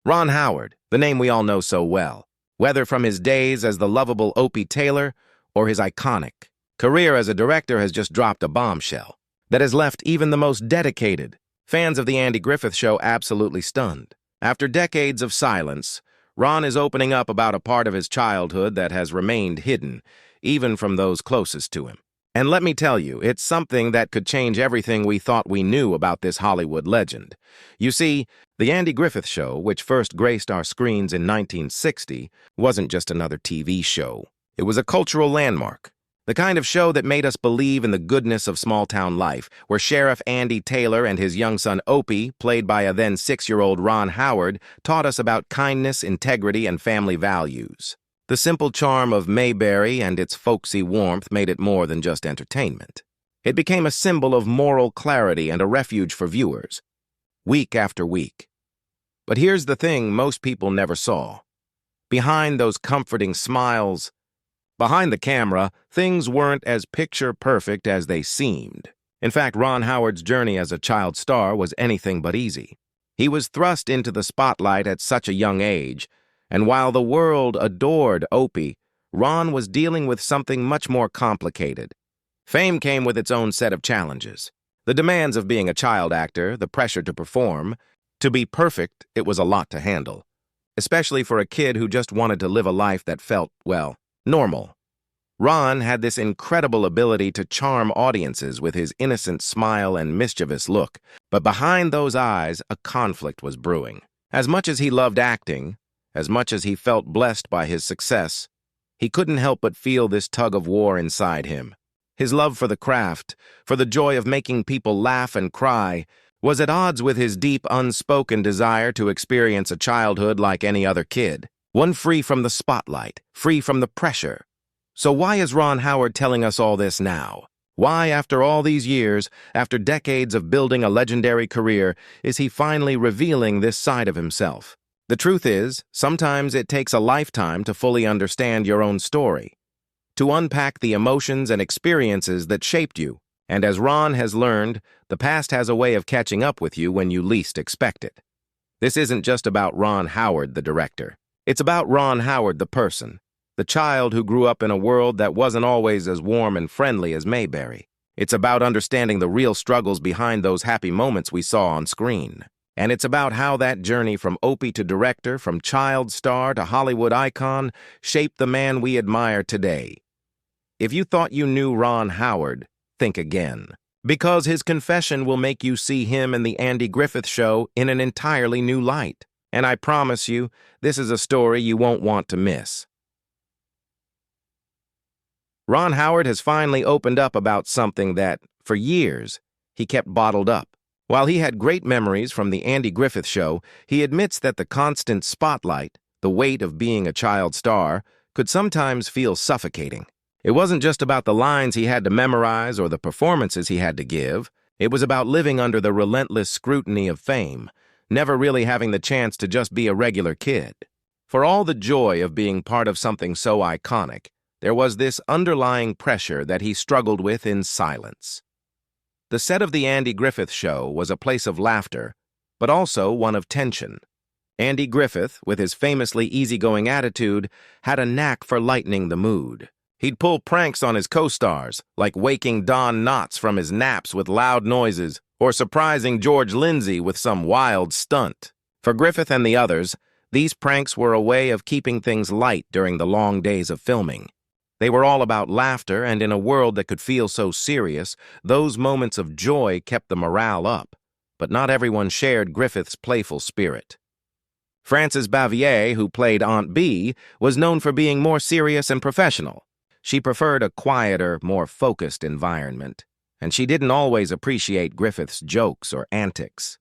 Ron Howard, the name we all know so well, whether from his days as the lovable Opie Taylor or his iconic career as a director, has just dropped a bombshell that has left even the most dedicated fans of the Andy Griffith Show absolutely stunned. After decades of silence, Ron is opening up about a part of his childhood that has remained hidden, even from those closest to him. And let me tell you, it's something that could change everything we thought we knew about this Hollywood legend. You see, the Andy Griffith Show, which first graced our screens in 1960, wasn't just another TV show. It was a cultural landmark. The kind of show that made us believe in the goodness of small-town life, where Sheriff Andy Taylor and his young son Opie, played by a then 6-year-old Ron Howard, taught us about kindness, integrity, and family values. The simple charm of Mayberry and its folksy warmth made it more than just entertainment. It became a symbol of moral clarity and a refuge for viewers, week after week. But here's the thing most people never saw. Behind those comforting smiles, behind the camera, things weren't as picture-perfect as they seemed. In fact, Ron Howard's journey as a child star was anything but easy. He was thrust into the spotlight at such a young age, and while the world adored Opie, Ron was dealing with something much more complicated. Fame came with its own set of challenges. The demands of being a child actor, the pressure to perform. To be perfect, it was a lot to handle, especially for a kid who just wanted to live a life that felt, well, normal. Ron had this incredible ability to charm audiences with his innocent smile and mischievous look, but behind those eyes, a conflict was brewing. As much as he loved acting, as much as he felt blessed by his success, he couldn't help but feel this tug-of-war inside him. His love for the craft, for the joy of making people laugh and cry, was at odds with his deep, unspoken desire to experience a childhood like any other kid, one free from the spotlight, free from the pressure. So why is Ron Howard telling us all this now? Why, after all these years, after decades of building a legendary career, is he finally revealing this side of himself? The truth is, sometimes it takes a lifetime to fully understand your own story, to unpack the emotions and experiences that shaped you. And as Ron has learned, the past has a way of catching up with you when you least expect it. This isn't just about Ron Howard, the director. It's about Ron Howard, the person, the child who grew up in a world that wasn't always as warm and friendly as Mayberry. It's about understanding the real struggles behind those happy moments we saw on screen. And it's about how that journey from Opie to director, from child star to Hollywood icon, shaped the man we admire today. If you thought you knew Ron Howard, think again. Because his confession will make you see him and the Andy Griffith Show in an entirely new light. And I promise you, this is a story you won't want to miss. Ron Howard has finally opened up about something that, for years, he kept bottled up. While he had great memories from the Andy Griffith Show, he admits that the constant spotlight, the weight of being a child star, could sometimes feel suffocating. It wasn't just about the lines he had to memorize or the performances he had to give. It was about living under the relentless scrutiny of fame, never really having the chance to just be a regular kid. For all the joy of being part of something so iconic, there was this underlying pressure that he struggled with in silence. The set of the Andy Griffith Show was a place of laughter, but also one of tension. Andy Griffith, with his famously easygoing attitude, had a knack for lightening the mood. He'd pull pranks on his co-stars, like waking Don Knotts from his naps with loud noises, or surprising George Lindsay with some wild stunt. For Griffith and the others, these pranks were a way of keeping things light during the long days of filming. They were all about laughter, and in a world that could feel so serious, those moments of joy kept the morale up. But not everyone shared Griffith's playful spirit. Frances Bavier, who played Aunt Bee, was known for being more serious and professional. She preferred a quieter, more focused environment, and she didn't always appreciate Griffith's jokes or antics.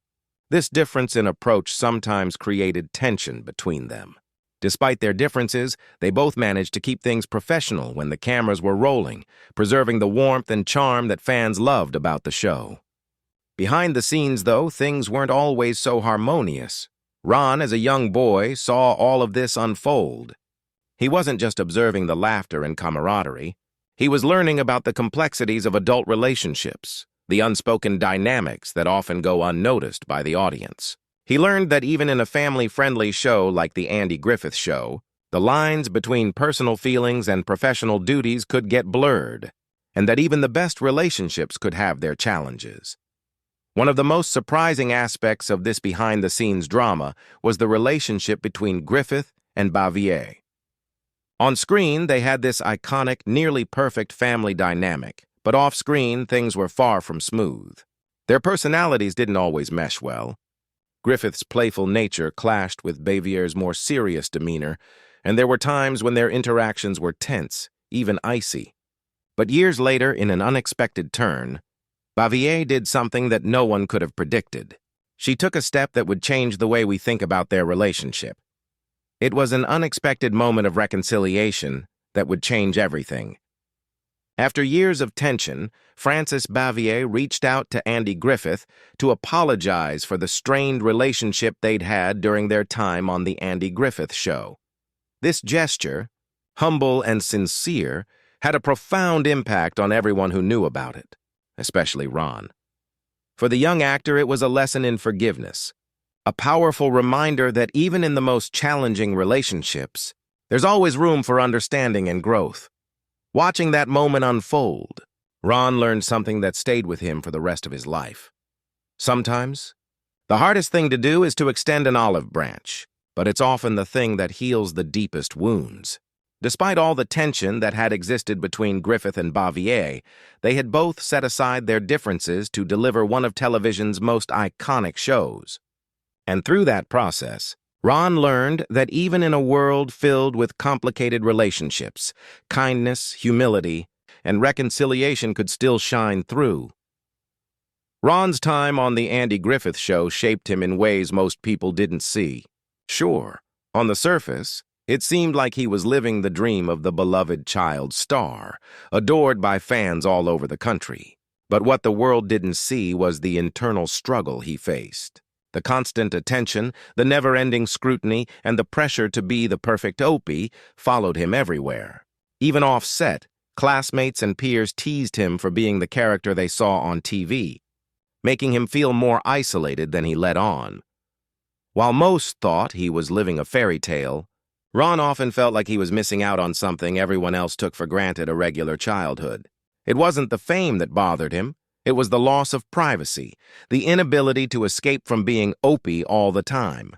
This difference in approach sometimes created tension between them. Despite their differences, they both managed to keep things professional when the cameras were rolling, preserving the warmth and charm that fans loved about the show. Behind the scenes, though, things weren't always so harmonious. Ron, as a young boy, saw all of this unfold. He wasn't just observing the laughter and camaraderie. He was learning about the complexities of adult relationships, the unspoken dynamics that often go unnoticed by the audience. He learned that even in a family-friendly show like The Andy Griffith Show, the lines between personal feelings and professional duties could get blurred, and that even the best relationships could have their challenges. One of the most surprising aspects of this behind-the-scenes drama was the relationship between Griffith and Bavier. On screen, they had this iconic, nearly perfect family dynamic, but off-screen, things were far from smooth. Their personalities didn't always mesh well. Griffith's playful nature clashed with Bavier's more serious demeanor, and there were times when their interactions were tense, even icy. But years later, in an unexpected turn, Bavier did something that no one could have predicted. She took a step that would change the way we think about their relationship. It was an unexpected moment of reconciliation that would change everything. After years of tension, Frances Bavier reached out to Andy Griffith to apologize for the strained relationship they'd had during their time on The Andy Griffith Show. This gesture, humble and sincere, had a profound impact on everyone who knew about it, especially Ron. For the young actor, it was a lesson in forgiveness, a powerful reminder that even in the most challenging relationships, there's always room for understanding and growth. Watching that moment unfold, Ron learned something that stayed with him for the rest of his life. Sometimes, the hardest thing to do is to extend an olive branch, but it's often the thing that heals the deepest wounds. Despite all the tension that had existed between Griffith and Bavier, they had both set aside their differences to deliver one of television's most iconic shows. And through that process, Ron learned that even in a world filled with complicated relationships, kindness, humility, and reconciliation could still shine through. Ron's time on The Andy Griffith Show shaped him in ways most people didn't see. Sure, on the surface, it seemed like he was living the dream of the beloved child star, adored by fans all over the country. But what the world didn't see was the internal struggle he faced. The constant attention, the never-ending scrutiny, and the pressure to be the perfect Opie followed him everywhere. Even off-set, classmates and peers teased him for being the character they saw on TV, making him feel more isolated than he let on. While most thought he was living a fairy tale, Ron often felt like he was missing out on something everyone else took for granted: a regular childhood. It wasn't the fame that bothered him. It was the loss of privacy, the inability to escape from being Opie all the time.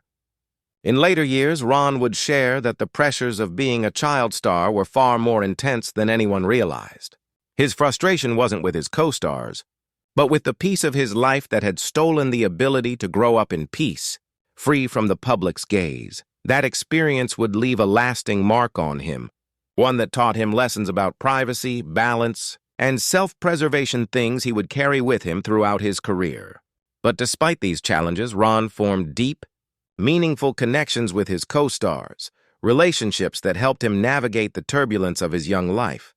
In later years, Ron would share that the pressures of being a child star were far more intense than anyone realized. His frustration wasn't with his co-stars, but with the piece of his life that had stolen the ability to grow up in peace, free from the public's gaze. That experience would leave a lasting mark on him, one that taught him lessons about privacy, balance, and self-preservation, things he would carry with him throughout his career. But despite these challenges, Ron formed deep, meaningful connections with his co-stars, relationships that helped him navigate the turbulence of his young life.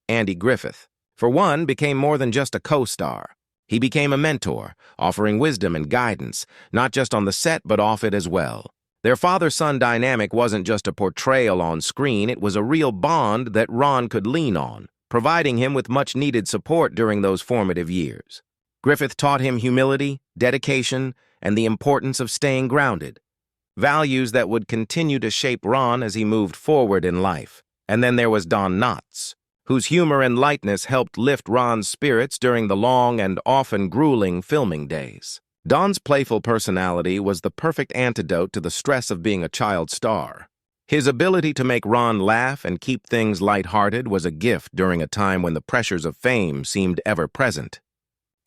Andy Griffith, for one, became more than just a co-star. He became a mentor, offering wisdom and guidance, not just on the set but off it as well. Their father-son dynamic wasn't just a portrayal on screen, it was a real bond that Ron could lean on, providing him with much-needed support during those formative years. Griffith taught him humility, dedication, and the importance of staying grounded, values that would continue to shape Ron as he moved forward in life. And then there was Don Knotts, whose humor and lightness helped lift Ron's spirits during the long and often grueling filming days. Don's playful personality was the perfect antidote to the stress of being a child star. His ability to make Ron laugh and keep things lighthearted was a gift during a time when the pressures of fame seemed ever present.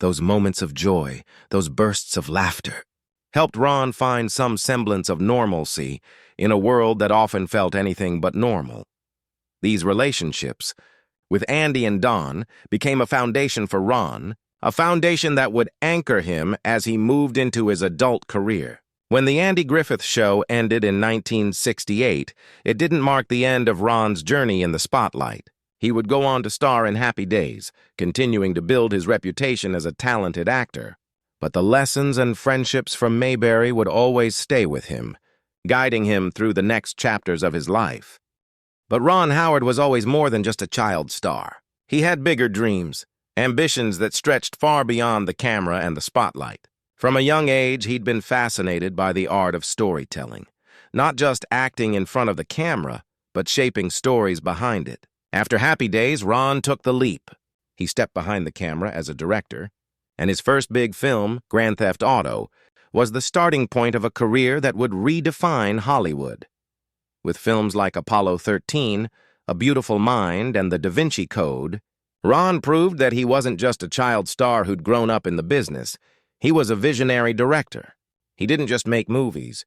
Those moments of joy, those bursts of laughter, helped Ron find some semblance of normalcy in a world that often felt anything but normal. These relationships, with Andy and Don, became a foundation for Ron, a foundation that would anchor him as he moved into his adult career. When The Andy Griffith Show ended in 1968, it didn't mark the end of Ron's journey in the spotlight. He would go on to star in Happy Days, continuing to build his reputation as a talented actor. But the lessons and friendships from Mayberry would always stay with him, guiding him through the next chapters of his life. But Ron Howard was always more than just a child star. He had bigger dreams, ambitions that stretched far beyond the camera and the spotlight. From a young age, he'd been fascinated by the art of storytelling, not just acting in front of the camera, but shaping stories behind it. After Happy Days, Ron took the leap. He stepped behind the camera as a director, and his first big film, Grand Theft Auto, was the starting point of a career that would redefine Hollywood. With films like Apollo 13, A Beautiful Mind, and the Da Vinci Code, Ron proved that he wasn't just a child star who'd grown up in the business. He was a visionary director. He didn't just make movies.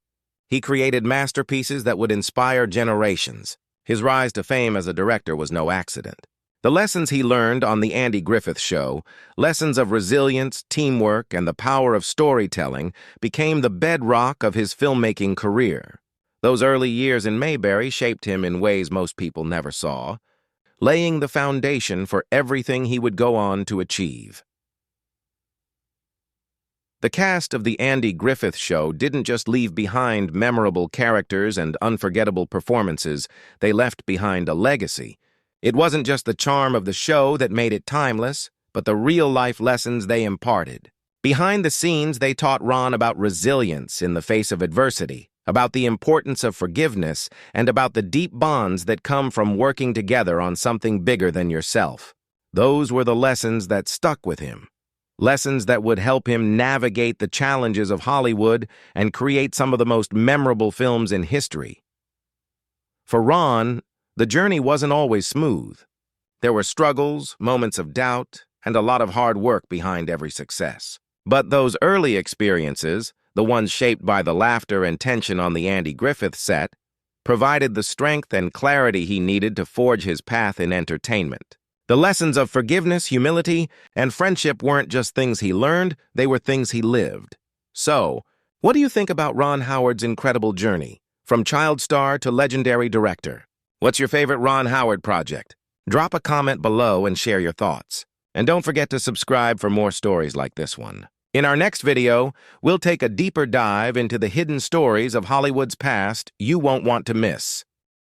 He created masterpieces that would inspire generations. His rise to fame as a director was no accident. The lessons he learned on The Andy Griffith Show, lessons of resilience, teamwork, and the power of storytelling, became the bedrock of his filmmaking career. Those early years in Mayberry shaped him in ways most people never saw, laying the foundation for everything he would go on to achieve. The cast of The Andy Griffith Show didn't just leave behind memorable characters and unforgettable performances, they left behind a legacy. It wasn't just the charm of the show that made it timeless, but the real-life lessons they imparted. Behind the scenes, they taught Ron about resilience in the face of adversity, about the importance of forgiveness, and about the deep bonds that come from working together on something bigger than yourself. Those were the lessons that stuck with him. Lessons that would help him navigate the challenges of Hollywood and create some of the most memorable films in history. For Ron, the journey wasn't always smooth. There were struggles, moments of doubt, and a lot of hard work behind every success. But those early experiences, the ones shaped by the laughter and tension on the Andy Griffith set, provided the strength and clarity he needed to forge his path in entertainment. The lessons of forgiveness, humility, and friendship weren't just things he learned, they were things he lived. So, what do you think about Ron Howard's incredible journey, from child star to legendary director? What's your favorite Ron Howard project? Drop a comment below and share your thoughts. And don't forget to subscribe for more stories like this one. In our next video, we'll take a deeper dive into the hidden stories of Hollywood's past you won't want to miss.